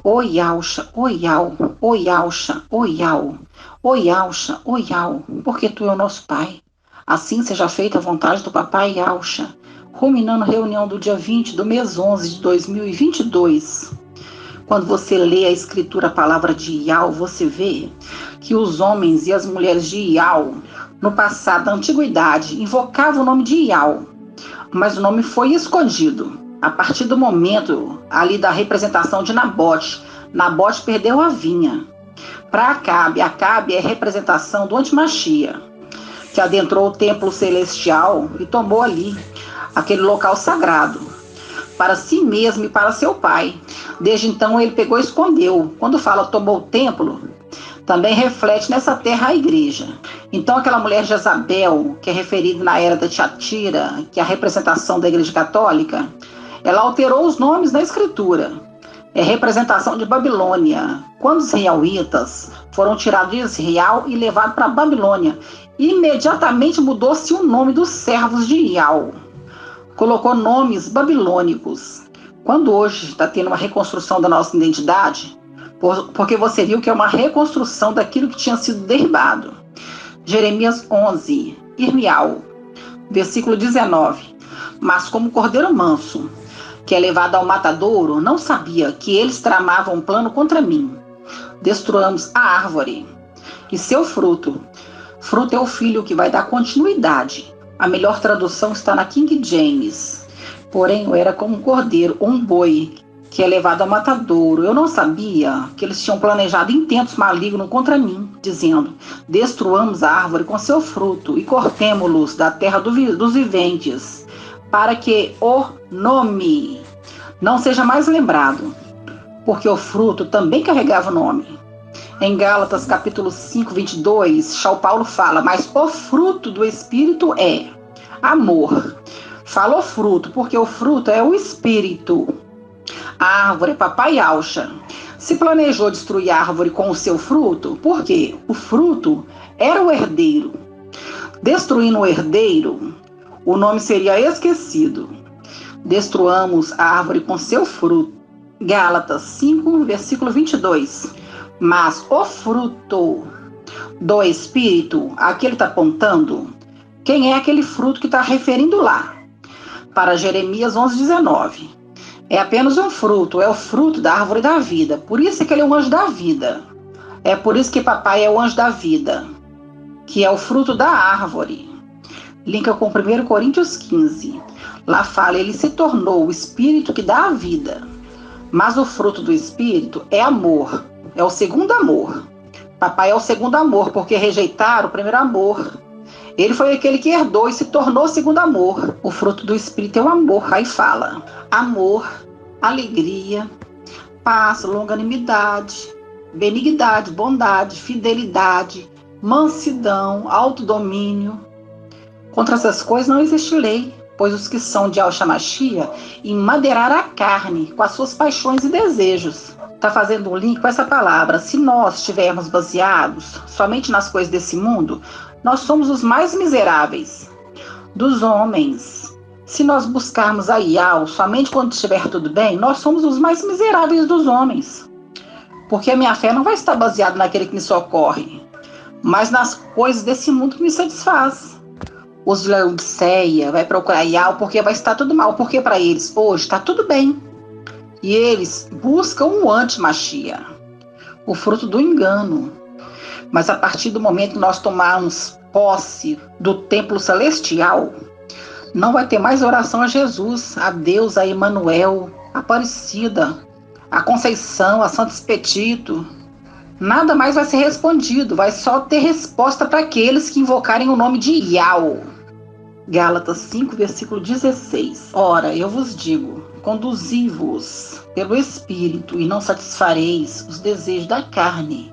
Oi, Alcha, oi, Al, oi, Alcha, oi, Al, oi, Alcha, oi, Al, porque tu é o nosso Pai. Assim seja feita a vontade do Papai Alcha. Ruminando reunião do dia 20 do mês 11 de 2022. Quando você lê a escritura, a palavra de Ial, você vê que os homens e as mulheres de Ial, no passado da antiguidade, invocavam o nome de Ial, mas o nome foi escondido. A partir do momento ali da representação de Nabote, Nabote perdeu a vinha. Para Acabe é a representação do Antimachia, que adentrou o templo celestial e tomou ali aquele local sagrado para si mesmo e para seu pai. Desde então ele pegou e escondeu. Quando fala tomou o templo, também reflete nessa terra a igreja. Então aquela mulher Jezabel, que é referida na era da Tiatira, que é a representação da igreja católica, ela alterou os nomes na escritura. É representação de Babilônia. Quando os israelitas foram tirados de Israel e levados para a Babilônia, imediatamente mudou-se o nome dos servos de Ial. Colocou nomes babilônicos. Quando hoje está tendo uma reconstrução da nossa identidade, porque você viu que é uma reconstrução daquilo que tinha sido derribado. Jeremias 11, Irmial, versículo 19. Mas como cordeiro manso, que é levado ao matadouro, não sabia que eles tramavam um plano contra mim. Destruamos a árvore e seu fruto. Fruto é o filho que vai dar continuidade. A melhor tradução está na King James. Porém, eu era como um cordeiro, um boi, que é levado ao matadouro. Eu não sabia que eles tinham planejado intentos malignos contra mim, dizendo: destruamos a árvore com seu fruto e cortemo-los da terra dos viventes, para que o nome não seja mais lembrado, porque o fruto também carregava o nome. Em Gálatas capítulo 5, 22, São Paulo fala: mas o fruto do Espírito é amor. Fala o fruto, porque o fruto é o Espírito. A árvore é Papai Alcha. Se planejou destruir a árvore com o seu fruto, porque o fruto era o herdeiro. Destruindo o herdeiro, o nome seria esquecido. Destruamos a árvore com seu fruto. Gálatas 5, versículo 22. Mas o fruto do Espírito, aqui ele está apontando, quem é aquele fruto que está referindo lá? Para Jeremias 11, 19. É apenas um fruto, é o fruto da árvore da vida. Por isso é que ele é o anjo da vida. É por isso que papai é o anjo da vida, que é o fruto da árvore. Linka com 1 Coríntios 15. Lá fala, ele se tornou o Espírito que dá a vida. Mas o fruto do Espírito é amor. É o segundo amor. Papai é o segundo amor, porque rejeitaram o primeiro amor. Ele foi aquele que herdou e se tornou o segundo amor. O fruto do Espírito é o amor. Aí fala: amor, alegria, paz, longanimidade, benignidade, bondade, fidelidade, mansidão, autodomínio. Contra essas coisas não existe lei, pois os que são de Al-Shamashia emadeiraram a carne com as suas paixões e desejos. Está fazendo um link com essa palavra. Se nós estivermos baseados somente nas coisas desse mundo, nós somos os mais miseráveis dos homens. Se nós buscarmos a Ial somente quando estiver tudo bem, nós somos os mais miseráveis dos homens. Porque a minha fé não vai estar baseada naquele que me socorre, mas nas coisas desse mundo que me satisfaz. Os de Laodiceia vai procurar Ial porque vai estar tudo mal, porque para eles hoje está tudo bem. E eles buscam o anti-machia, o fruto do engano. Mas a partir do momento que nós tomarmos posse do templo celestial, não vai ter mais oração a Jesus, a Deus, a Emanuel, a Aparecida, a Conceição, a Santo Expedito. Nada mais vai ser respondido, vai só ter resposta para aqueles que invocarem o nome de Ial. Gálatas 5, versículo 16. Ora, eu vos digo, conduzi-vos pelo Espírito e não satisfareis os desejos da carne,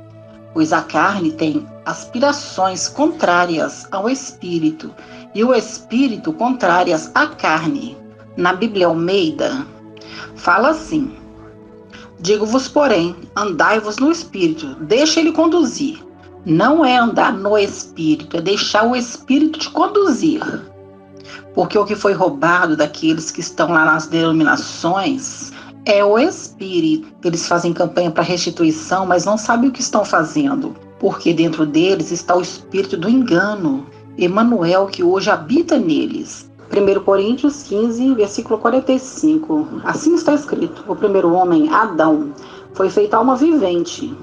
pois a carne tem aspirações contrárias ao Espírito e o Espírito contrárias à carne. Na Bíblia Almeida, fala assim: digo-vos, porém, andai-vos no Espírito, deixa ele conduzir. Não é andar no Espírito, é deixar o Espírito te conduzir. Porque o que foi roubado daqueles que estão lá nas denominações É o espírito. Eles fazem campanha para restituição, mas não sabem o que estão fazendo, porque dentro deles está o espírito do engano, Emanuel, que hoje habita neles. 1 Coríntios 15, versículo 45. Assim está escrito: o primeiro homem, Adão, foi feito alma vivente.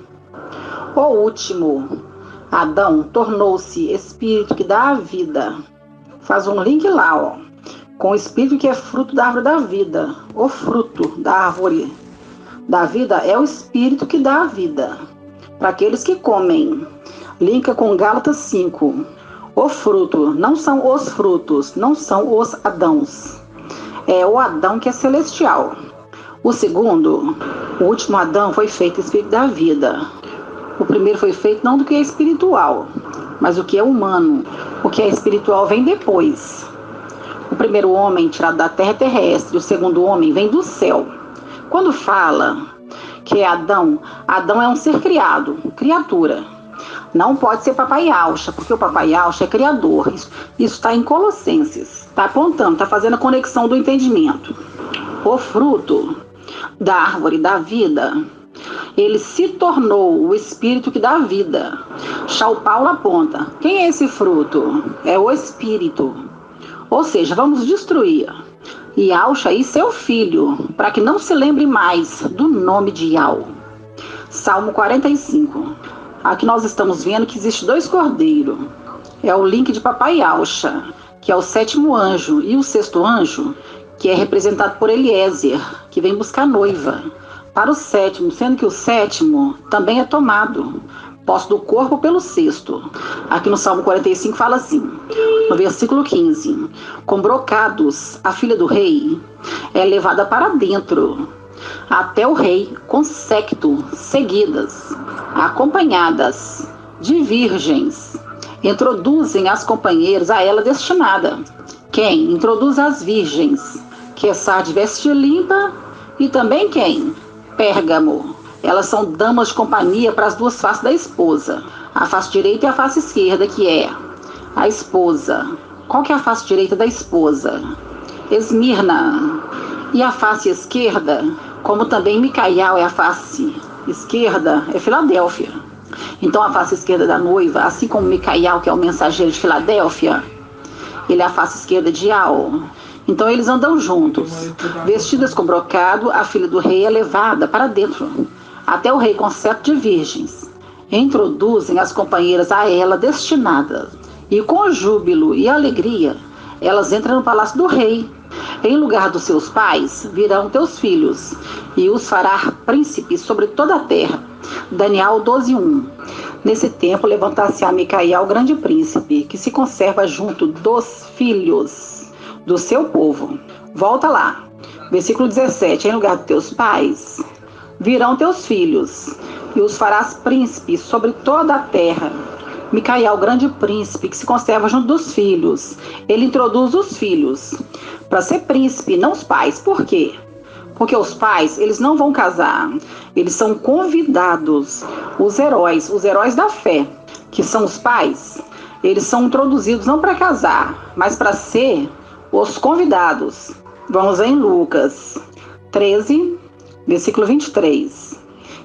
O último, Adão, tornou-se espírito que dá a vida. Faz um link lá, ó, com o espírito que é fruto da árvore da vida. O fruto da árvore da vida é o espírito que dá a vida para aqueles que comem. Linka com Gálatas 5. O fruto não são os frutos, não são os Adãos. É o Adão que é celestial. O segundo, o último Adão, foi feito espírito da vida. O primeiro foi feito não do que é espiritual, mas o que é humano. O que é espiritual vem depois. O primeiro homem tirado da terra é terrestre, o segundo homem vem do céu. Quando fala que é Adão, Adão é um ser criado, criatura. Não pode ser papai Alcha, porque o papai Alcha é criador. Isso está em Colossenses. Está apontando, está fazendo a conexão do entendimento. O fruto da árvore da vida, ele se tornou o espírito que dá vida. São Paulo aponta: quem é esse fruto? É o espírito. Ou seja, vamos destruir Yalcha e seu filho, para que não se lembre mais do nome de Yal. Salmo 45. Aqui nós estamos vendo que existe 2 cordeiros. É o link de papai Yalcha, que é o 7º anjo, e o 6º anjo, que é representado por Eliezer, que vem buscar noiva, para o 7º, sendo que o 7º também é tomado, posse do corpo pelo 6º. Aqui no Salmo 45 fala assim, no versículo 15: com brocados, a filha do rei é levada para dentro, até o rei, com séquito, seguidas, acompanhadas de virgens, introduzem as companheiras a ela destinada. Quem? Introduz as virgens, Quessar de veste limpa, e também quem? Pérgamo. Elas são damas de companhia para as 2 faces da esposa, a face direita e a face esquerda, que é a esposa. Qual que é a face direita da esposa? Esmirna. E a face esquerda, como também Micael é a face esquerda, é Filadélfia. Então a face esquerda da noiva, assim como Micael, que é o mensageiro de Filadélfia, ele é a face esquerda de Al. Então eles andam juntos. Vestidas com brocado, a filha do rei é levada para dentro, até o rei com séquito de virgens. Introduzem as companheiras a ela destinadas, e com júbilo e alegria elas entram no palácio do rei. Em lugar dos seus pais virão teus filhos, e os fará príncipes sobre toda a terra. Daniel 12:1. Nesse tempo levantar-se-á Micael, grande príncipe, que se conserva junto dos filhos do seu povo. Volta lá. Versículo 17. Em lugar de teus pais virão teus filhos, e os farás príncipes sobre toda a terra. Micael, grande príncipe, que se conserva junto dos filhos. Ele introduz os filhos para ser príncipe, não os pais. Por quê? Porque os pais, eles não vão casar. Eles são convidados. Os heróis da fé, que são os pais, eles são introduzidos não para casar, mas para ser os convidados. Vamos em Lucas 13, versículo 23.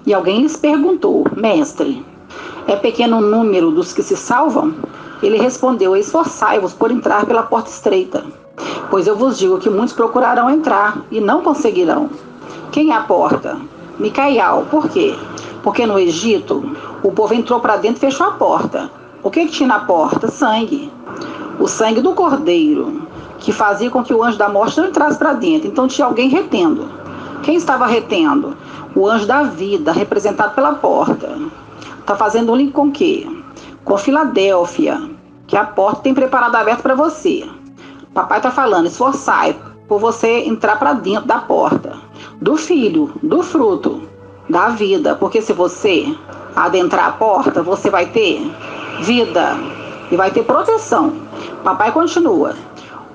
E alguém lhes perguntou: mestre, é pequeno o número dos que se salvam? Ele respondeu: esforçai-vos por entrar pela porta estreita, pois eu vos digo que muitos procurarão entrar e não conseguirão. Quem é a porta? Micael. Por quê? Porque no Egito o povo entrou para dentro e fechou a porta. O que tinha na porta? Sangue. O sangue do cordeiro, que fazia com que o anjo da morte não entrasse para dentro. Então tinha alguém retendo. Quem estava retendo? O anjo da vida, representado pela porta. Está fazendo um link com o quê? Com Filadélfia, que a porta tem preparado aberto para você. Papai está falando: esforçai por você entrar para dentro da porta, do filho, do fruto, da vida. Porque se você adentrar a porta, você vai ter vida e vai ter proteção. Papai continua: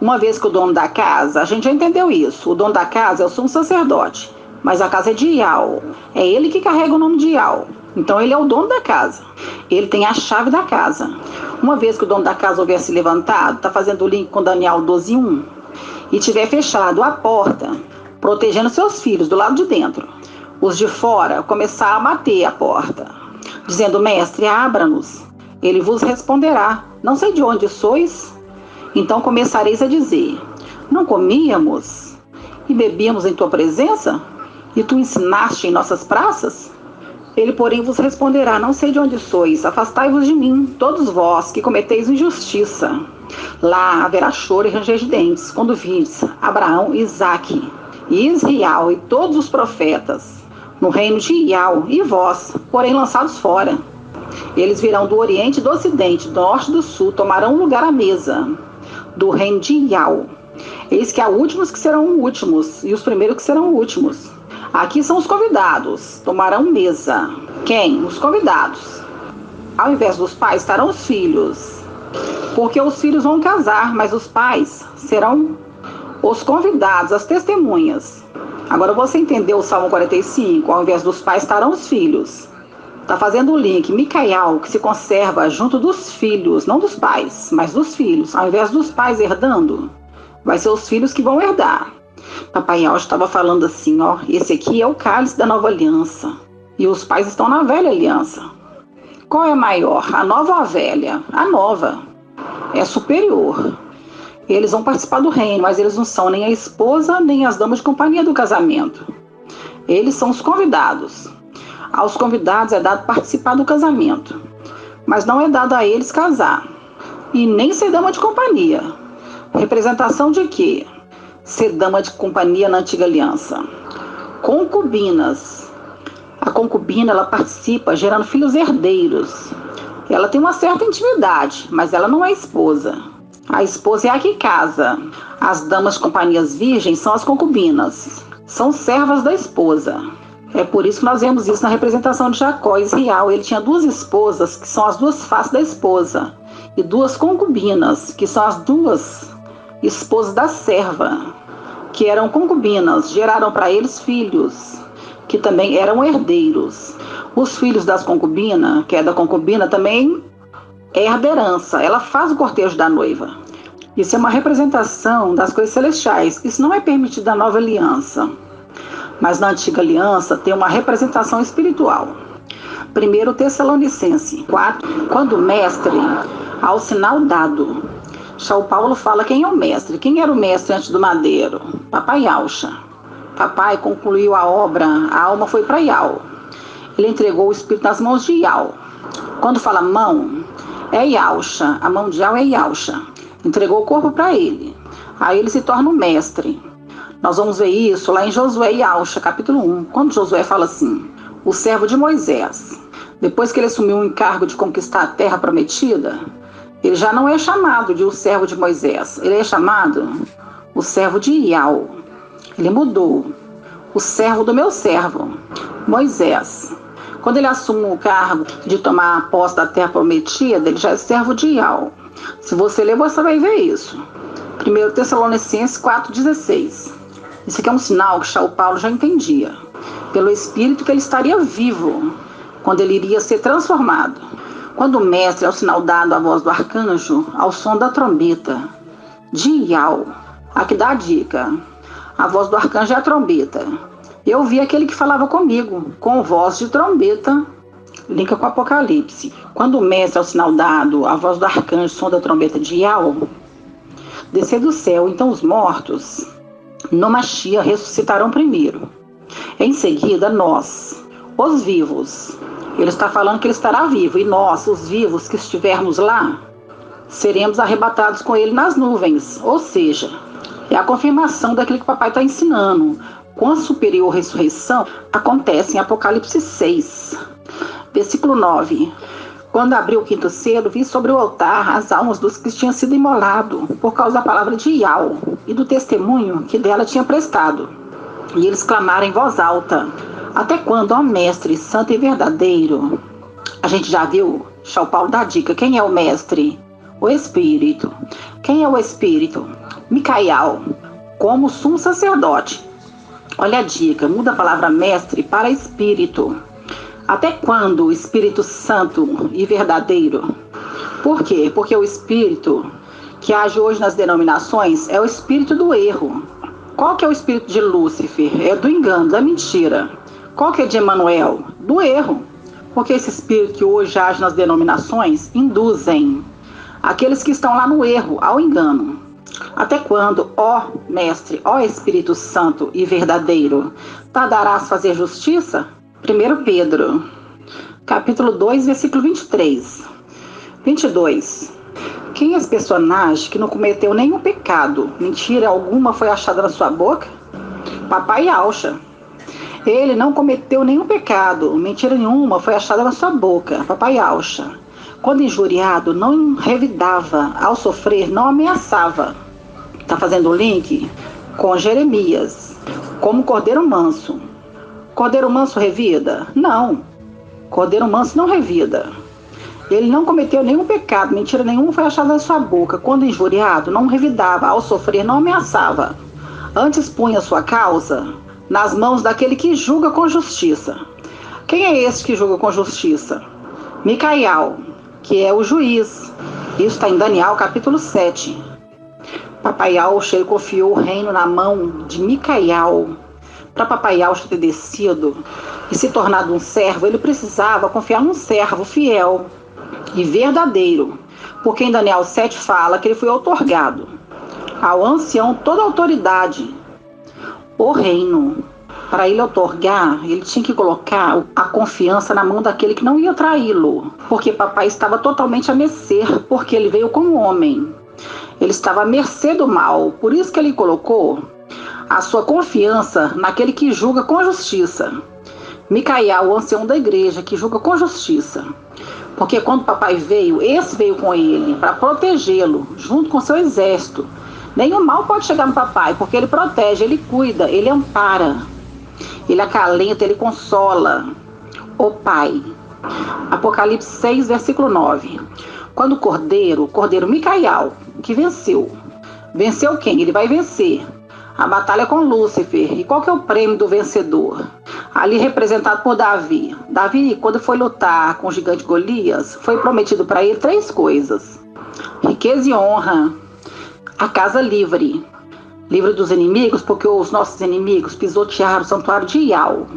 uma vez que o dono da casa, a gente já entendeu isso, o dono da casa é o sumo sacerdote, mas a casa é de Ial, é ele que carrega o nome de Ial. Então ele é o dono da casa, ele tem a chave da casa. Uma vez que o dono da casa houver se levantado, está fazendo o link com Daniel 12:1, e tiver fechado a porta, protegendo seus filhos do lado de dentro. Os de fora começaram a bater a porta, dizendo: mestre, abra-nos. Ele vos responderá: não sei de onde sois. Então começareis a dizer: não comíamos e bebíamos em tua presença? E tu ensinaste em nossas praças? Ele, porém, vos responderá: não sei de onde sois, afastai-vos de mim, todos vós que cometeis injustiça. Lá haverá choro e ranger de dentes, quando virdes Abraão, Isaque e Israel e todos os profetas no reino de Ial, e vós, porém, lançados fora. Eles virão do oriente e do ocidente, do norte e do sul, tomarão lugar à mesa do reino de Ial. Eis que há últimos que serão últimos, e os primeiros que serão últimos. Aqui são os convidados, tomarão mesa. Quem? Os convidados. Ao invés dos pais estarão os filhos, porque os filhos vão casar, mas os pais serão os convidados, as testemunhas. Agora você entendeu o Salmo 45? Ao invés dos pais estarão os filhos. Está fazendo o link. Micael, que se conserva junto dos filhos, não dos pais, mas dos filhos. Ao invés dos pais herdando, vai ser os filhos que vão herdar. Papai Yao estava falando assim, ó, esse aqui é o cálice da nova aliança. E os pais estão na velha aliança. Qual é maior, a nova ou a velha? A nova é superior. Eles vão participar do reino, mas eles não são nem a esposa, nem as damas de companhia do casamento. Eles são os convidados. Aos convidados é dado participar do casamento, mas não é dado a eles casar. E nem ser dama de companhia. Representação de quê? Ser dama de companhia na antiga aliança. Concubinas. A concubina, ela participa gerando filhos herdeiros. Ela tem uma certa intimidade, mas ela não é esposa. A esposa é a que casa. As damas de companhias virgens são as concubinas. São servas da esposa. É por isso que nós vemos isso na representação de Jacó e Israel. Ele tinha 2 esposas, que são as 2 faces da esposa, e 2 concubinas, que são as 2 esposas da serva, que eram concubinas, geraram para eles filhos, que também eram herdeiros. Os filhos das concubinas, que é da concubina, também herda herança. Ela faz o cortejo da noiva. Isso é uma representação das coisas celestiais. Isso não é permitido na nova aliança. Mas na antiga aliança tem uma representação espiritual. 1 Tessalonicenses 4, quando o mestre, ao sinal dado. São Paulo fala quem é o mestre. Quem era o mestre antes do madeiro? Papai Yaucha. Papai concluiu a obra, a alma foi para Ial. Ele entregou o espírito nas mãos de Ial. Quando fala mão, é Yaucha. A mão de Ial é Yaucha. Entregou o corpo para ele. Aí ele se torna o mestre. Nós vamos ver isso lá em Josué e Yaucha, capítulo 1. Quando Josué fala assim, o servo de Moisés, depois que ele assumiu o encargo de conquistar a terra prometida, ele já não é chamado de o servo de Moisés. Ele é chamado o servo de Ial. Ele mudou. O servo do meu servo, Moisés. Quando ele assume o cargo de tomar a posse da terra prometida, ele já é servo de Ial. Se você ler, você vai ver isso. 1 Tessalonicenses 4,16. Isso aqui é um sinal que São Paulo já entendia. Pelo Espírito que ele estaria vivo, quando ele iria ser transformado. Quando o mestre é o sinal dado à voz do arcanjo, ao som da trombeta de Ial. Aqui dá a dica. A voz do arcanjo é a trombeta. Eu vi aquele que falava comigo, com voz de trombeta. Linka com Apocalipse. Quando o mestre é o sinal dado, a voz do arcanjo, som da trombeta de Ial, descer do céu, então os mortos, no Mashiach, ressuscitarão primeiro. Em seguida, nós, os vivos. Ele está falando que ele estará vivo. E nós, os vivos que estivermos lá, seremos arrebatados com ele nas nuvens. Ou seja, é a confirmação daquilo que o papai está ensinando. Com a superior ressurreição, acontece em Apocalipse 6. Versículo 9. Quando abriu o 5º selo, vi sobre o altar as almas dos que tinham sido imolados por causa da palavra de Ial e do testemunho que dela tinha prestado. E eles clamaram em voz alta: até quando, ó mestre, santo e verdadeiro? A gente já viu, São Paulo dá dica, quem é o mestre? O Espírito. Quem é o Espírito? Micael, como sumo sacerdote. Olha a dica, muda a palavra mestre para Espírito. Até quando o Espírito Santo e verdadeiro? Por quê? Porque o Espírito que age hoje nas denominações é o espírito do erro. Qual que é o espírito de Lúcifer? É do engano, da mentira. Qual que é de Emanuel? Do erro. Porque esse espírito que hoje age nas denominações induzem aqueles que estão lá no erro, ao engano. Até quando, ó Mestre, ó Espírito Santo e verdadeiro, tardarás fazer justiça? 1 Pedro, capítulo 2, versículo 23. 22. Quem é esse personagem que não cometeu nenhum pecado? Mentira alguma foi achada na sua boca? Papai Yaucha. Ele não cometeu nenhum pecado. Mentira nenhuma foi achada na sua boca. Papai Yaucha. Quando injuriado, não revidava. Ao sofrer, não ameaçava. Está fazendo o link com Jeremias. Como cordeiro manso. Cordeiro manso revida? Não. Cordeiro manso não revida. Ele não cometeu nenhum pecado, mentira nenhuma foi achada na sua boca. Quando injuriado, não revidava. Ao sofrer, não ameaçava. Antes punha sua causa nas mãos daquele que julga com justiça. Quem é esse que julga com justiça? Micael, que é o juiz. Isso está em Daniel, capítulo 7. Papai Yaucha confiou o reino na mão de Micael. Para Papai Yaucha ter descido e se tornado um servo, ele precisava confiar num servo fiel e verdadeiro, porque em Daniel 7 fala que ele foi outorgado ao ancião toda a autoridade, o reino. Para ele outorgar, ele tinha que colocar a confiança na mão daquele que não ia traí-lo, porque papai estava totalmente a mercê, porque ele veio como homem. Ele estava à mercê do mal, por isso que ele colocou a sua confiança naquele que julga com justiça. Micael, o ancião da igreja, que julga com justiça. Porque quando papai veio, esse veio com ele para protegê-lo, junto com seu exército. Nenhum mal pode chegar no papai, porque ele protege, ele cuida, ele ampara, ele acalenta, ele consola. O Pai. Apocalipse 6, versículo 9. Quando o cordeiro Micael, que venceu. Venceu quem? Ele vai vencer a batalha com Lúcifer. E qual que é o prêmio do vencedor? Ali representado por Davi. Davi, quando foi lutar com o gigante Golias, foi prometido para ele 3 coisas: riqueza e honra, a casa livre dos inimigos, porque os nossos inimigos pisotearam o santuário de Iau.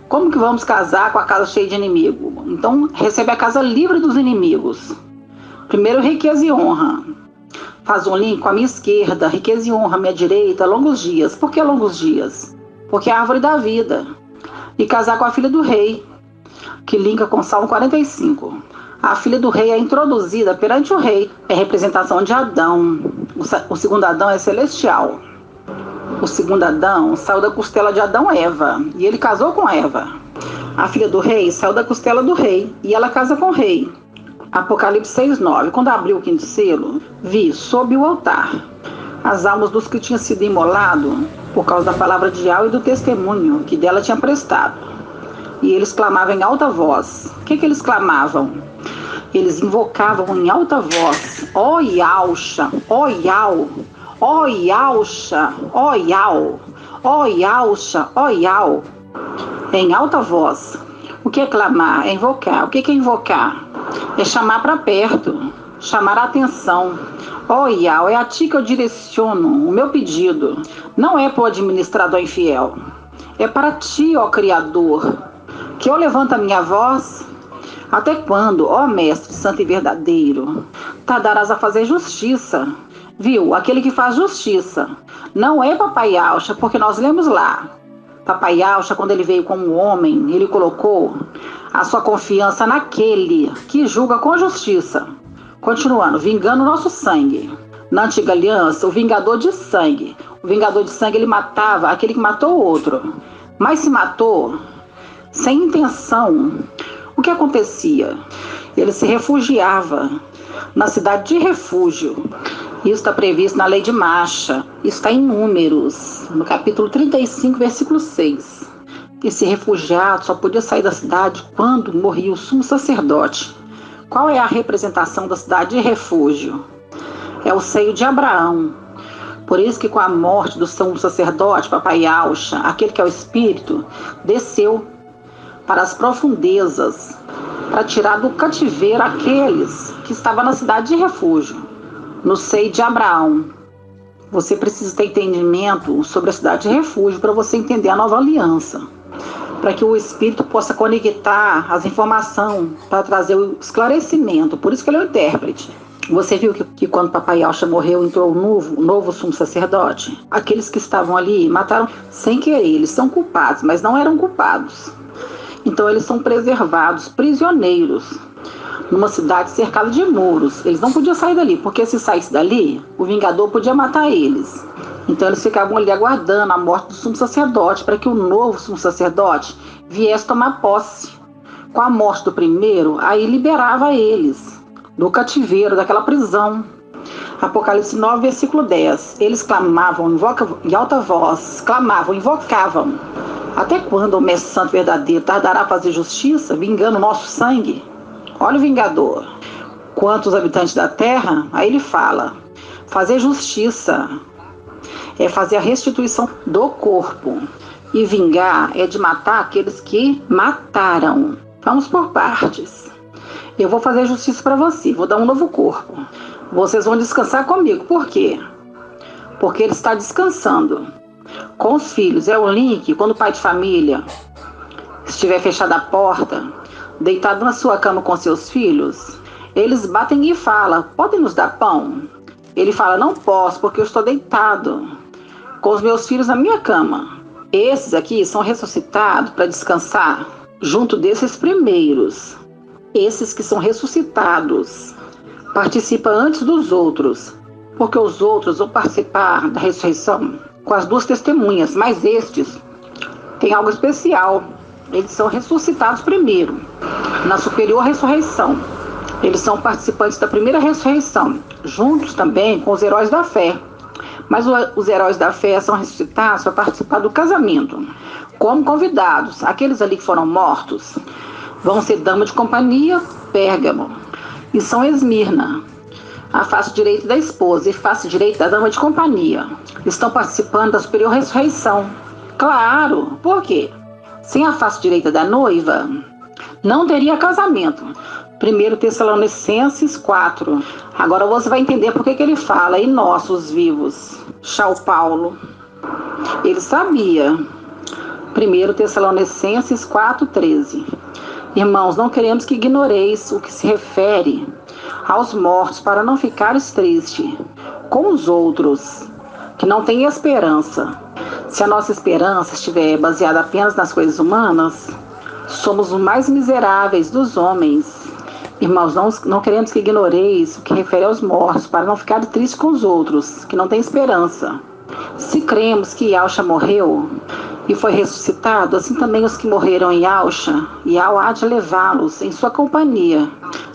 Como que vamos casar com a casa cheia de inimigo? Então, recebe a casa livre dos inimigos. Primeiro, riqueza e honra. Faz um link com a minha esquerda, riqueza e honra, a minha direita, longos dias. Por que longos dias? Porque é a árvore da vida. E casar com a filha do rei, que linka com Salmo 45. A filha do rei é introduzida perante o rei. É representação de Adão. O segundo Adão é celestial. O segundo Adão saiu da costela de Adão e Eva. E ele casou com Eva. A filha do rei saiu da costela do rei. E ela casa com o rei. Apocalipse 6:9. Quando abriu o 5º selo, vi sob o altar as almas dos que tinham sido imolados por causa da palavra de Yahweh e do testemunho que dela tinha prestado. E eles clamavam em alta voz. O que eles clamavam? Eles invocavam em alta voz: ó Yaucha, ó Yau, ó Yaucha, ó Yau, ó Yaucha, ó Yau. Em alta voz. O que é clamar? É invocar. O que é invocar? É chamar para perto, chamar a atenção. Ó Yau, é a ti que eu direciono o meu pedido. Não é para o administrador infiel. É para ti, ó Criador, que eu levanto a minha voz. Até quando, ó Mestre Santo e Verdadeiro, tardarás a fazer justiça? Viu? Aquele que faz justiça. Não é Papai Yaucha, porque nós lemos lá. Papai Yaucha, quando ele veio como homem, ele colocou a sua confiança naquele que julga com justiça. Continuando, vingando o nosso sangue. Na antiga aliança, o vingador de sangue. O vingador de sangue, ele matava aquele que matou o outro. Mas se matou sem intenção. O que acontecia? Ele se refugiava na cidade de refúgio. Isso está previsto na lei de Macha. Isso está em Números, no capítulo 35, versículo 6. Esse refugiado só podia sair da cidade quando morria o sumo sacerdote. Qual é a representação da cidade de refúgio? É o seio de Abraão. Por isso que com a morte do sumo sacerdote, Papai Yaucha, aquele que é o espírito, desceu para as profundezas, para tirar do cativeiro aqueles que estavam na cidade de refúgio, no seio de Abraão. Você precisa ter entendimento sobre a cidade de refúgio para você entender a nova aliança, para que o Espírito possa conectar as informações para trazer o esclarecimento. Por isso que ele é o intérprete. Você viu que quando Papai Yaucha morreu, entrou um novo sumo sacerdote? Aqueles que estavam ali mataram sem querer. Eles são culpados, mas não eram culpados. Então eles são preservados, prisioneiros, numa cidade cercada de muros. Eles não podiam sair dali, porque se saísse dali, o Vingador podia matar eles. Então eles ficavam ali aguardando a morte do sumo sacerdote, para que o novo sumo sacerdote viesse tomar posse. Com a morte do primeiro, aí liberava eles do cativeiro, daquela prisão. Apocalipse 9, versículo 10. Eles clamavam em alta voz, clamavam, invocavam. Até quando o Mestre Santo verdadeiro tardará a fazer justiça, vingando o nosso sangue? Olha o Vingador. Quanto os habitantes da terra, aí ele fala, fazer justiça é fazer a restituição do corpo. E vingar é de matar aqueles que mataram. Vamos por partes. Eu vou fazer justiça para você, vou dar um novo corpo. Vocês vão descansar comigo. Por quê? Porque ele está descansando com os filhos. É o link, quando o pai de família estiver fechado a porta, deitado na sua cama com seus filhos, eles batem e falam, podem nos dar pão? Ele fala, não posso, porque eu estou deitado com os meus filhos na minha cama. Esses aqui são ressuscitados para descansar junto desses primeiros. Esses que são ressuscitados participam antes dos outros, porque os outros vão participar da ressurreição com as duas testemunhas, mas estes têm algo especial. Eles são ressuscitados primeiro, na superior ressurreição. Eles são participantes da primeira ressurreição, juntos também com os heróis da fé. Mas os heróis da fé são ressuscitados para participar do casamento, como convidados. Aqueles ali que foram mortos vão ser dama de companhia, Pérgamo, e São Esmirna, a face direita da esposa e face direita da dama de companhia. Estão participando da superior ressurreição. Claro, por quê? Sem a face direita da noiva, não teria casamento. 1 Tessalonicenses 4. Agora você vai entender por que ele fala, e nós, os vivos. São Paulo, ele sabia. 1 Tessalonicenses 4:13. Irmãos, não queremos que ignoreis o que se refere aos mortos, para não ficares triste com os outros, que não têm esperança. Se a nossa esperança estiver baseada apenas nas coisas humanas, somos os mais miseráveis dos homens. Irmãos, não queremos que ignoreis o que refere aos mortos, para não ficar triste com os outros, que não têm esperança. Se cremos que Yaucha morreu e foi ressuscitado, assim também os que morreram em Yaucha, Yau há de levá-los em sua companhia.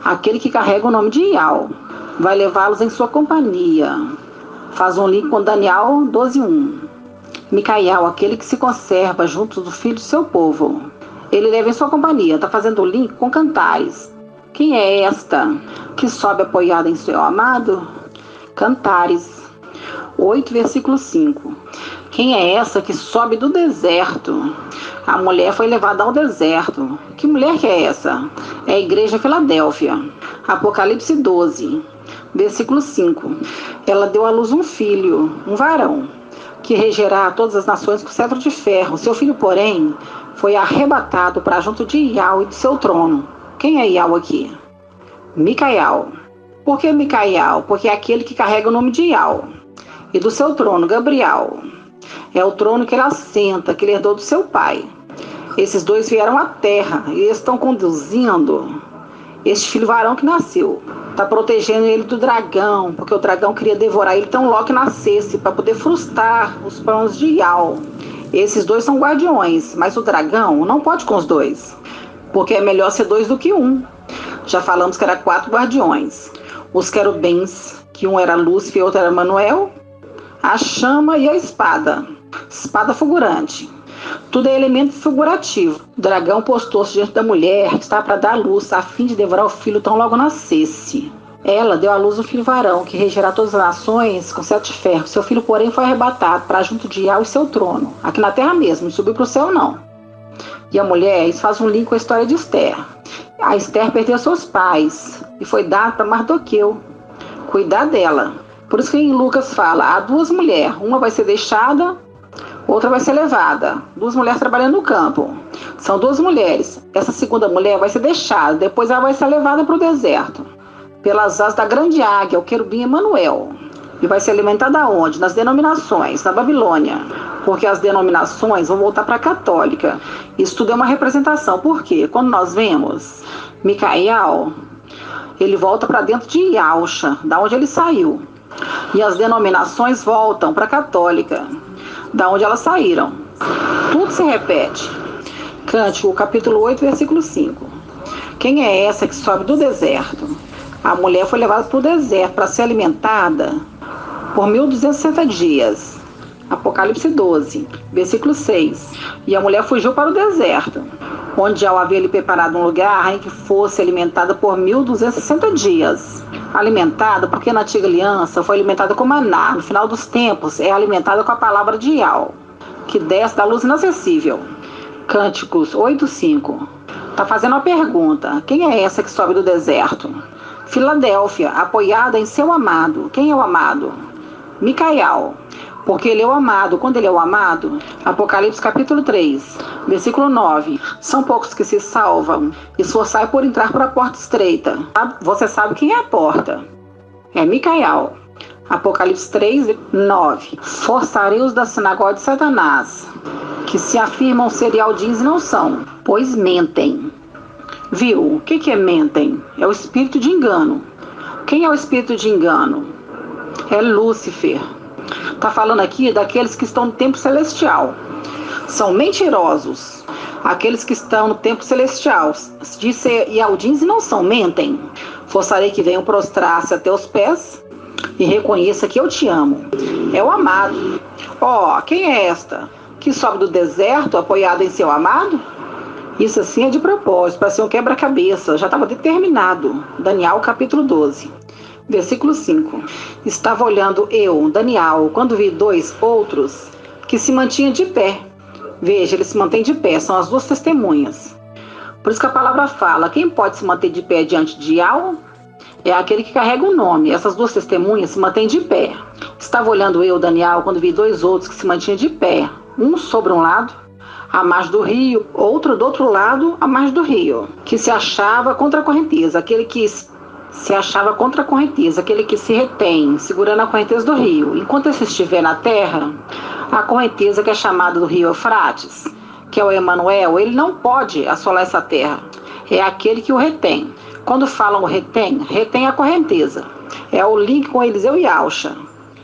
Aquele que carrega o nome de Yau vai levá-los em sua companhia. Faz um link com Daniel 12:1. Micael, aquele que se conserva junto do filho do seu povo, ele leva em sua companhia. Está fazendo o link com Cantares. Quem é esta que sobe apoiada em seu amado? Cantares 8, versículo 5. Quem é essa que sobe do deserto? A mulher foi levada ao deserto. Que mulher que é essa? É a igreja Filadélfia. Apocalipse 12, versículo 5. Ela deu à luz um filho, um varão, que regerá todas as nações com cetro de ferro. Seu filho, porém, foi arrebatado para junto de Yau e de seu trono. Quem é Yau aqui? Micael. Por que Micael? Porque é aquele que carrega o nome de Yau. E do seu trono, Gabriel. É o trono que ele assenta, que ele herdou do seu pai. Esses dois vieram à terra e estão conduzindo este filho varão que nasceu. Está protegendo ele do dragão, porque o dragão queria devorar ele tão logo que nascesse, para poder frustrar os planos de Yau. Esses dois são guardiões, mas o dragão não pode com os dois, porque é melhor ser 2 do que 1. Já falamos que era 4 guardiões. Os querubins, que um era Lúcifer e outro era Manuel, a chama e a espada. Espada fulgurante. Tudo é elemento figurativo. O dragão postou-se diante da mulher que estava para dar luz, a fim de devorar o filho tão logo nascesse. Ela deu à luz um filho varão, que regerá todas as nações com 7 ferros. Seu filho, porém, foi arrebatado para junto de Yau e seu trono. Aqui na terra mesmo, não subiu para o céu, não. E a mulher, isso faz um link com a história de Esther. A Esther perdeu seus pais e foi dada para Mardoqueu cuidar dela. Por isso que em Lucas fala, há duas mulheres, uma vai ser deixada, outra vai ser levada. Duas mulheres trabalhando no campo. São duas mulheres. Essa segunda mulher vai ser deixada, depois ela vai ser levada para o deserto, pelas asas da grande águia, o querubim Emanuel. E vai ser alimentada onde? Nas denominações, na Babilônia. Porque as denominações vão voltar para a católica. Isso tudo é uma representação. Por quê? Quando nós vemos Micael, ele volta para dentro de Yausha, da onde ele saiu. E as denominações voltam para a católica, da onde elas saíram. Tudo se repete. Cântico, capítulo 8, versículo 5. Quem é essa que sobe do deserto? A mulher foi levada para o deserto para ser alimentada por 1260 dias. Apocalipse 12, versículo 6. E a mulher fugiu para o deserto, onde já havia lhe preparado um lugar em que fosse alimentada por 1260 dias. Alimentada porque na antiga aliança foi alimentada com maná. No final dos tempos é alimentada com a palavra de Yahweh, que desce da luz inacessível. Cânticos 8:5. Está fazendo uma pergunta. Quem é essa que sobe do deserto? Filadélfia, apoiada em seu amado. Quem é o amado? Micael, porque ele é o amado. Quando ele é o amado, Apocalipse capítulo 3, versículo 9. São poucos que se salvam. Esforçai por entrar por a porta estreita. Você sabe quem é a porta? É Micael. Apocalipse 3, 9. Forçarei os da sinagoga de Satanás, que se afirmam ser Aldins e não são, pois mentem. Viu? O que é mentem? É o espírito de engano. Quem é o espírito de engano? É Lúcifer. Está falando aqui daqueles que estão no tempo celestial. São mentirosos. Aqueles que estão no tempo celestial. Disse Aldins e não são, mentem. Forçarei que venham prostrar-se a teus pés e reconheça que eu te amo. É o amado. Quem é esta que sobe do deserto apoiada em seu amado? Isso assim é de propósito, para ser um quebra-cabeça. Já estava determinado. Daniel capítulo 12, versículo 5. Estava olhando eu, Daniel, quando vi dois outros que se mantinham de pé. Veja, eles se mantêm de pé, são as duas testemunhas. Por isso que a palavra fala, quem pode se manter de pé diante de Yahweh? É aquele que carrega o nome. Essas duas testemunhas se mantêm de pé. Estava olhando eu, Daniel, quando vi dois outros que se mantinham de pé. Um sobre um lado, à margem do rio, outro do outro lado, à margem do rio, que se achava contra a correnteza, aquele que se achava contra a correnteza, aquele que se retém, segurando a correnteza do rio. Enquanto esse estiver na terra, a correnteza que é chamada do rio Eufrates, que é o Emanuel, ele não pode assolar essa terra. É aquele que o retém. Quando falam retém a correnteza. É o link com Eliseu e Yausha.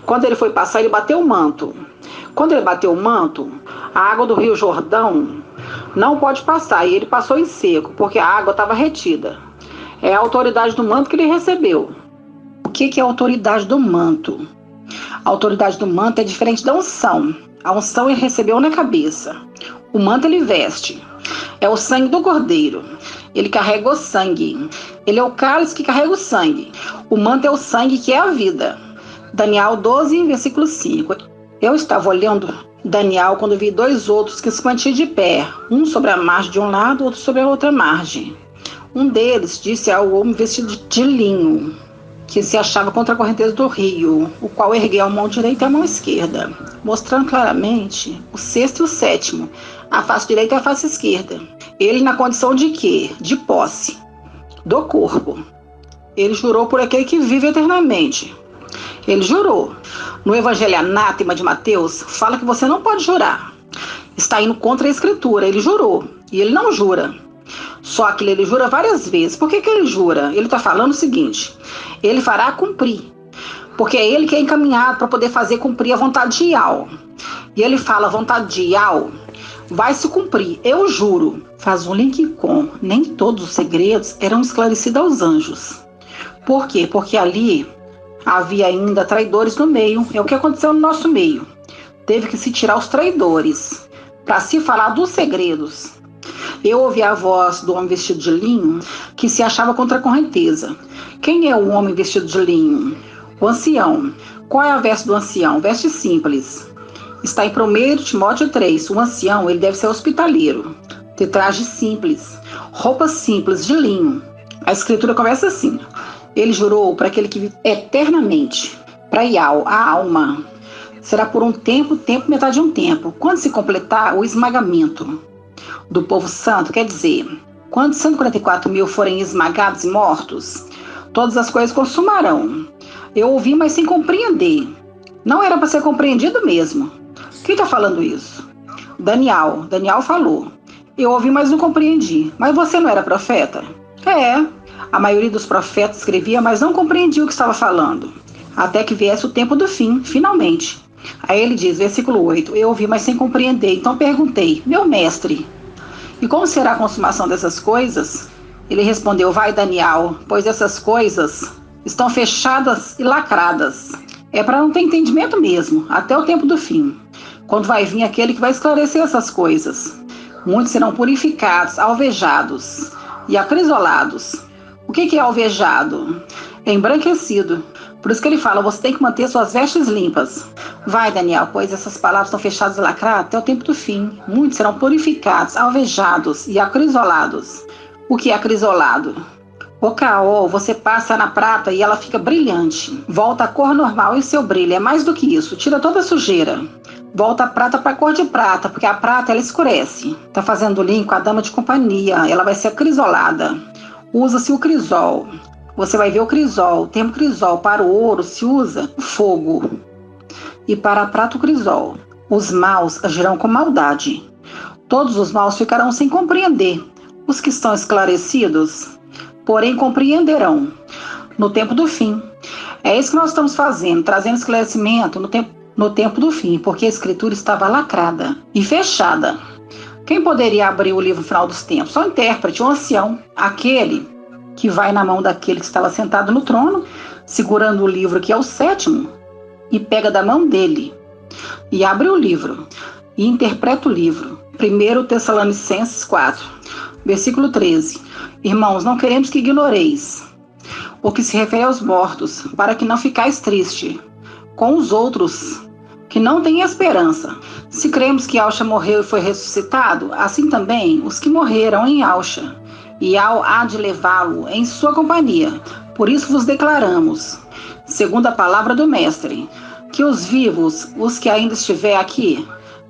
Quando ele foi passar, ele bateu o manto. Quando ele bateu o manto, a água do rio Jordão não pode passar. E ele passou em seco, porque a água estava retida. É a autoridade do manto que ele recebeu. O que é a autoridade do manto? A autoridade do manto é diferente da unção. A unção ele recebeu na cabeça. O manto ele veste. É o sangue do cordeiro. Ele carrega o sangue. Ele é o cálice que carrega o sangue. O manto é o sangue que é a vida. Daniel 12, versículo 5. Eu estava olhando Daniel quando vi dois outros que se mantinham de pé. Um sobre a margem de um lado, outro sobre a outra margem. Um deles disse ao homem vestido de linho, que se achava contra a correnteza do rio, o qual ergueu a mão direita e a mão esquerda, mostrando claramente o sexto e o sétimo, a face direita e a face esquerda. Ele na condição de quê? De posse do corpo. Ele jurou por aquele que vive eternamente. Ele jurou. No Evangelho Anátema de Mateus, fala que você não pode jurar. Está indo contra a Escritura. Ele jurou. E ele não jura. Só que ele jura várias vezes. Por que ele jura? Ele está falando o seguinte: ele fará cumprir. Porque é ele que é encaminhado para poder fazer cumprir a vontade de Yahweh. E ele fala, a vontade de Yahweh vai se cumprir. Eu juro. Faz um link com. Nem todos os segredos eram esclarecidos aos anjos. Por quê? Porque ali havia ainda traidores no meio. É o que aconteceu no nosso meio. Teve que se tirar os traidores para se falar dos segredos. Eu ouvi a voz do homem vestido de linho que se achava contra a correnteza. Quem é o homem vestido de linho? O ancião. Qual é a veste do ancião? Veste simples. Está em 1 Timóteo 3. O ancião ele deve ser hospitaleiro. Ter traje simples. Roupas simples de linho. A escritura começa assim. Ele jurou para aquele que vive eternamente, Para Iau, a alma será por um tempo, metade de um tempo. Quando se completar o esmagamento do povo santo, quer dizer, quando 144 mil forem esmagados e mortos, todas as coisas consumarão. Eu ouvi, mas sem compreender. Não era para ser compreendido mesmo. Quem está falando isso? Daniel. Daniel falou. Eu ouvi, mas não compreendi. Mas você não era profeta? É. A maioria dos profetas escrevia, mas não compreendia o que estava falando. Até que viesse o tempo do fim, finalmente. Aí ele diz, versículo 8, eu ouvi, mas sem compreender. Então perguntei, meu mestre, e como será a consumação dessas coisas? Ele respondeu, vai Daniel, pois essas coisas estão fechadas e lacradas. É para não ter entendimento mesmo, até o tempo do fim. Quando vai vir aquele que vai esclarecer essas coisas. Muitos serão purificados, alvejados e acrisolados. O que é alvejado? É embranquecido. Por isso que ele fala, você tem que manter suas vestes limpas. Vai, Daniel, pois essas palavras estão fechadas e lacradas até o tempo do fim. Muitos serão purificados, alvejados e acrisolados. O que é acrisolado? O caol, você passa na prata e ela fica brilhante. Volta à cor normal e seu brilho é mais do que isso. Tira toda a sujeira. Volta a prata para a cor de prata, porque a prata ela escurece. Está fazendo link com a dama de companhia. Ela vai ser acrisolada. Usa-se o crisol. Você vai ver o crisol. O termo crisol para o ouro se usa o fogo. E para a prata o crisol. Os maus agirão com maldade. Todos os maus ficarão sem compreender. Os que estão esclarecidos, porém, compreenderão no tempo do fim. É isso que nós estamos fazendo, trazendo esclarecimento no tempo do fim, porque a escritura estava lacrada e fechada. Quem poderia abrir o livro no final dos tempos? Só o intérprete, um ancião, aquele que vai na mão daquele que estava sentado no trono, segurando o livro que é o sétimo, e pega da mão dele, e abre o livro, e interpreta o livro. 1 Tessalonicenses 4, versículo 13. Irmãos, não queremos que ignoreis o que se refere aos mortos, para que não ficais triste com os outros que não têm esperança. Se cremos que Auxa morreu e foi ressuscitado, assim também os que morreram em Auxa, e há de levá-lo em sua companhia. Por isso vos declaramos, segundo a palavra do Mestre, que os vivos, os que ainda estiver aqui,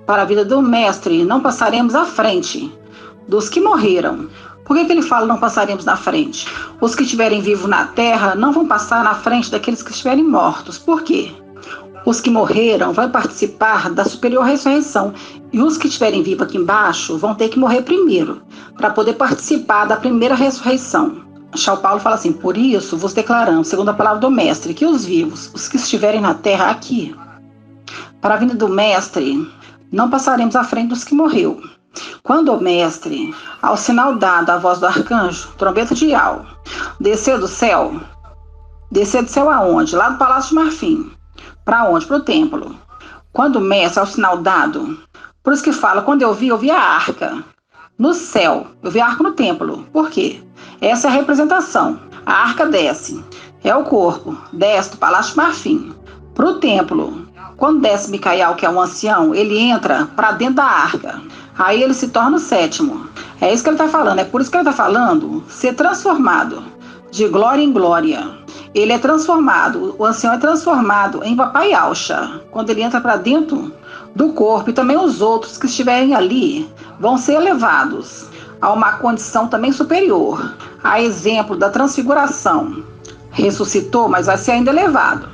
para a vida do Mestre, não passaremos à frente dos que morreram. Por que ele fala não passaremos na frente? Os que estiverem vivos na terra não vão passar na frente daqueles que estiverem mortos. Por quê? Os que morreram vão participar da superior ressurreição. E os que estiverem vivos aqui embaixo vão ter que morrer primeiro, para poder participar da primeira ressurreição. São Paulo fala assim, por isso vos declaramos, segundo a palavra do Mestre, que os vivos, os que estiverem na terra aqui, para a vinda do Mestre, não passaremos à frente dos que morreu. Quando o Mestre, ao sinal dado à voz do arcanjo, trombeta de Iau, descer do céu aonde? Lá do Palácio de Marfim. Para onde? Para o templo. Quando o Mestre, ao sinal dado, por isso que fala, quando eu vi a arca no céu, eu vi a arca no templo. Por quê? Essa é a representação. A arca desce, é o corpo, desce do Palácio de Marfim para o templo. Quando desce Micael, que é um ancião, ele entra para dentro da arca. Aí ele se torna o sétimo. É isso que ele está falando. É por isso que ele está falando ser transformado de glória em glória. Ele é transformado. O ancião é transformado em Papai Auxa. Quando ele entra para dentro do corpo. E também os outros que estiverem ali vão ser elevados a uma condição também superior. A exemplo da transfiguração. Ressuscitou, mas vai ser ainda elevado.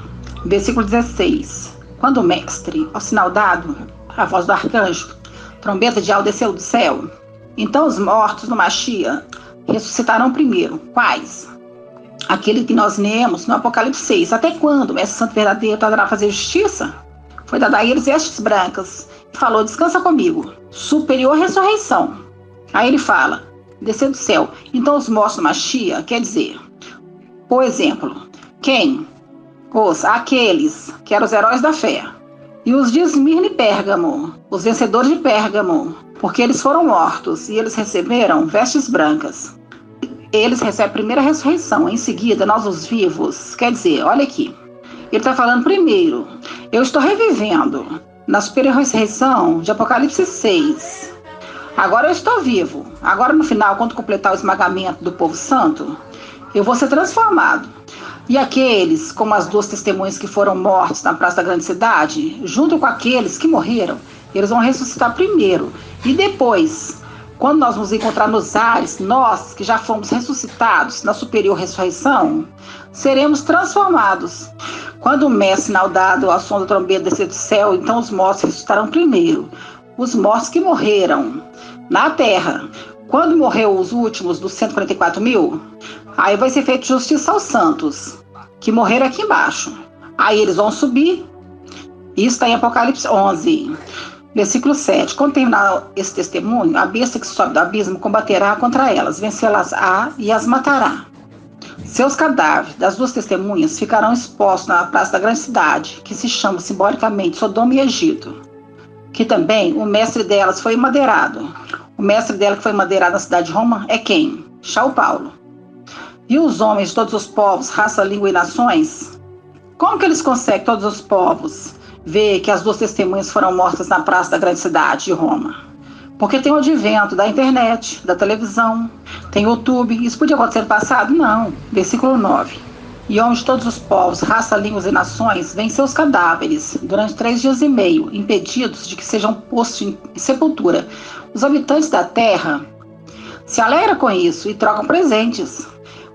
Versículo 16. Quando o Mestre, ao sinal dado, a voz do arcanjo, trombeta de Iau desceu do céu, então os mortos no Machia ressuscitarão primeiro. Quais? Aquele que nós lemos no Apocalipse 6. Até quando o Mestre Santo Verdadeiro tardará a fazer justiça? Foi dado a eles vestes brancas e falou, descansa comigo. Superior ressurreição. Aí ele fala, descer do céu. Então os mortos no Machia, quer dizer, por exemplo, quem? Aqueles que eram os heróis da fé. E os de Esmirna e Pérgamo, os vencedores de Pérgamo, porque eles foram mortos e eles receberam vestes brancas. Eles recebem a primeira ressurreição. Em seguida, nós os vivos, quer dizer, olha aqui, ele está falando primeiro, eu estou revivendo na superior ressurreição de Apocalipse 6. Agora eu estou vivo. Agora no final, quando completar o esmagamento do povo santo, eu vou ser transformado. E aqueles, como as duas testemunhas que foram mortos na praça da grande cidade, junto com aqueles que morreram, eles vão ressuscitar primeiro. E depois, quando nós nos encontrar nos ares, nós que já fomos ressuscitados na superior ressurreição, seremos transformados. Quando o mestre sinal dado ao som da trombeta descer do céu, então os mortos ressuscitarão primeiro. Os mortos que morreram na terra. Quando morreu os últimos dos 144 mil, aí vai ser feita justiça aos santos, que morreram aqui embaixo. Aí eles vão subir. Isso está em Apocalipse 11, versículo 7. Quando terminar esse testemunho, a besta que sobe do abismo combaterá contra elas, vencê-las-á e as matará. Seus cadáveres das duas testemunhas ficarão expostos na praça da grande cidade, que se chama simbolicamente Sodoma e Egito, que também o mestre delas foi madeirado. O mestre dela que foi madeirado na cidade de Roma é quem? São Paulo. E os homens de todos os povos, raça, língua e nações? Como que eles conseguem, todos os povos, ver que as duas testemunhas foram mortas na praça da grande cidade de Roma? Porque tem o advento da internet, da televisão, tem o YouTube. Isso podia acontecer no passado? Não. Versículo 9. E homens de todos os povos, raça, línguas e nações, veem seus cadáveres durante 3 dias e meio, impedidos de que sejam postos em sepultura. Os habitantes da terra se alegram com isso e trocam presentes,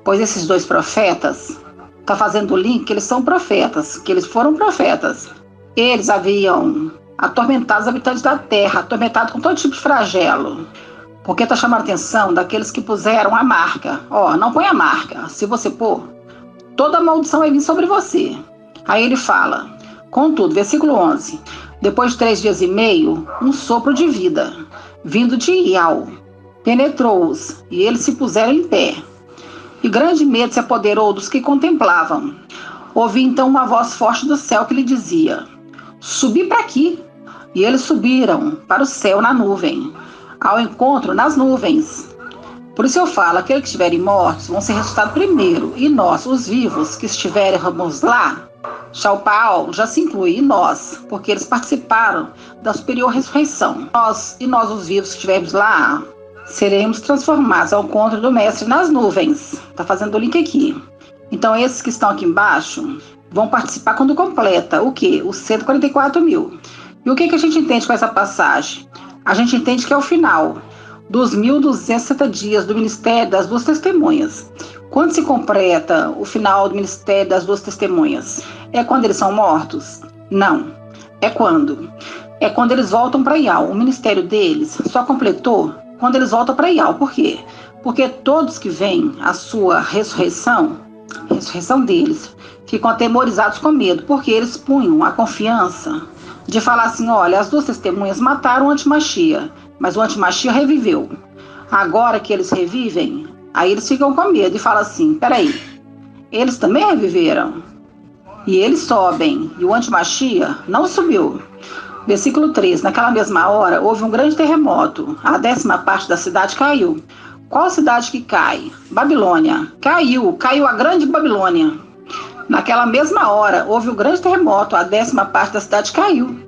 pois esses dois profetas, está fazendo o link que eles são profetas, que eles foram profetas. Eles haviam atormentado os habitantes da terra, atormentado com todo tipo de flagelo, porque está chamando a atenção daqueles que puseram a marca. Não põe a marca, se você pôr, toda a maldição vai vir sobre você. Aí ele fala, contudo, versículo 11, depois de 3 dias e meio, um sopro de vida, vindo de Iau, penetrou-os, e eles se puseram em pé. E grande medo se apoderou dos que contemplavam. Ouvi então uma voz forte do céu que lhe dizia, subi para aqui. E eles subiram para o céu na nuvem, ao encontro nas nuvens. Por isso eu falo, aqueles que estiverem mortos vão ser ressuscitados primeiro, e nós, os vivos que estivermos lá, São Paulo já se inclui, e nós, porque eles participaram da superior ressurreição. Nós, os vivos que estivermos lá, seremos transformados ao encontro do mestre nas nuvens. Está fazendo o link aqui. Então esses que estão aqui embaixo vão participar quando completa o quê? Os 144 mil. E o que a gente entende com essa passagem? A gente entende que é o final dos 1.260 dias do ministério das duas testemunhas. Quando se completa o final do ministério das duas testemunhas? É quando eles são mortos? Não. É quando? É quando eles voltam para Iau. O ministério deles só completou quando eles voltam para Iau. Por quê? Porque todos que veem a sua ressurreição deles, ficam atemorizados com medo, porque eles punham a confiança de falar assim, olha, as duas testemunhas mataram o antimachia, mas o antimachia reviveu. Agora que eles revivem, aí eles ficam com medo e falam assim, peraí, eles também reviveram? E eles sobem, e o antimachia não subiu. Versículo 3, naquela mesma hora houve um grande terremoto, a 10ª parte da cidade caiu. Qual cidade que cai? Babilônia. Caiu a grande Babilônia. Naquela mesma hora, houve um grande terremoto, a 10ª parte da cidade caiu.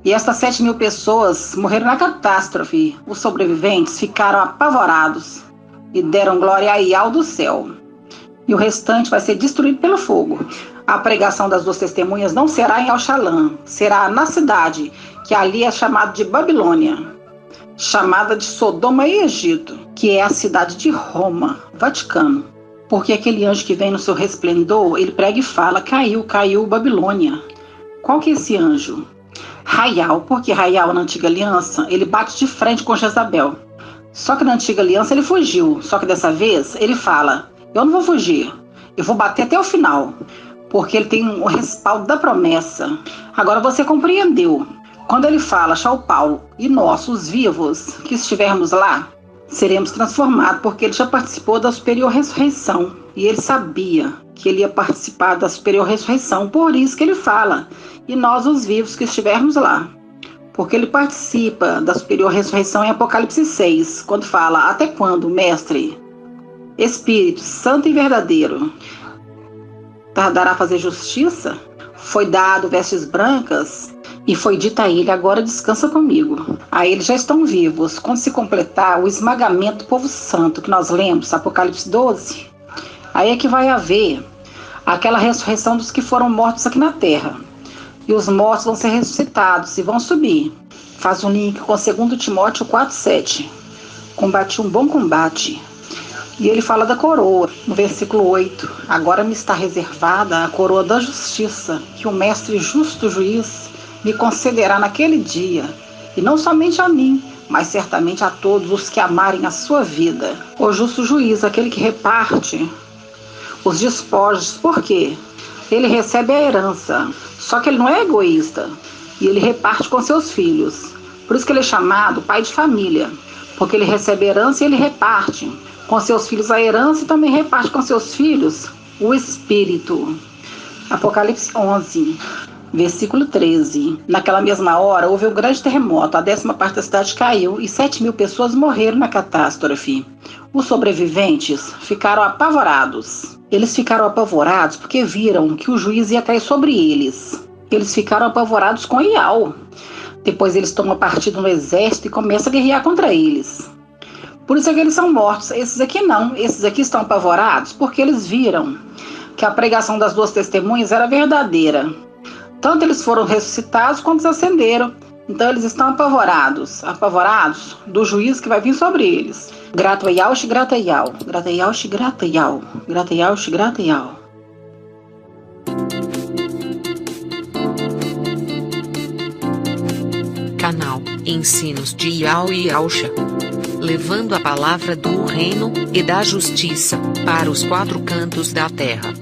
E estas 7.000 pessoas morreram na catástrofe. Os sobreviventes ficaram apavorados e deram glória a Iau do céu. E o restante vai ser destruído pelo fogo. A pregação das duas testemunhas não será em Alxalã, será na cidade, que ali é chamada de Babilônia, chamada de Sodoma e Egito, que é a cidade de Roma, Vaticano. Porque aquele anjo que vem no seu resplendor, ele prega e fala, caiu Babilônia. Qual que é esse anjo? Raial, porque Raial na antiga aliança, ele bate de frente com Jezabel. Só que na antiga aliança ele fugiu, só que dessa vez ele fala, eu não vou fugir, eu vou bater até o final, porque ele tem o respaldo da promessa. Agora você compreendeu. Quando ele fala, São Paulo, e nós, os vivos, que estivermos lá, seremos transformados, porque ele já participou da superior ressurreição. E ele sabia que ele ia participar da superior ressurreição. Por isso que ele fala, e nós, os vivos, que estivermos lá. Porque ele participa da superior ressurreição em Apocalipse 6, quando fala, até quando, mestre, Espírito Santo e verdadeiro, tardará a fazer justiça? Foi dado vestes brancas, e foi dito a ele, agora descansa comigo. Aí eles já estão vivos. Quando se completar o esmagamento do povo santo, que nós lemos, Apocalipse 12, aí é que vai haver aquela ressurreição dos que foram mortos aqui na terra. E os mortos vão ser ressuscitados e vão subir. Faz um link com 2 Timóteo 4,7. Combati um bom combate. E ele fala da coroa, no versículo 8. Agora me está reservada a coroa da justiça, que o mestre justo juiz me concederá naquele dia. E não somente a mim, mas certamente a todos os que amarem a sua vida. O justo juiz, aquele que reparte os despojos. Por quê? Ele recebe a herança, só que ele não é egoísta, e ele reparte com seus filhos. Por isso que ele é chamado pai de família, porque ele recebe a herança e ele reparte com seus filhos a herança e também reparte com seus filhos o Espírito. Apocalipse 11, versículo 13. Naquela mesma hora houve um grande terremoto, a 10ª parte da cidade caiu e 7.000 pessoas morreram na catástrofe. Os sobreviventes ficaram apavorados. Eles ficaram apavorados porque viram que o juiz ia cair sobre eles. Eles ficaram apavorados com Iau. Depois eles tomam partido no exército e começam a guerrear contra eles. Por isso é que eles são mortos. Esses aqui não. Esses aqui estão apavorados porque eles viram que a pregação das 2 testemunhas era verdadeira. Tanto eles foram ressuscitados quanto eles ascenderam. Então eles estão apavorados do juízo que vai vir sobre eles. Grata Yaush, grata Yau, grata Yaush, grata Yau, grata Yaush, grata Yau. Canal Ensinos de Yau e Yausha, levando a palavra do reino e da justiça para os 4 cantos da terra.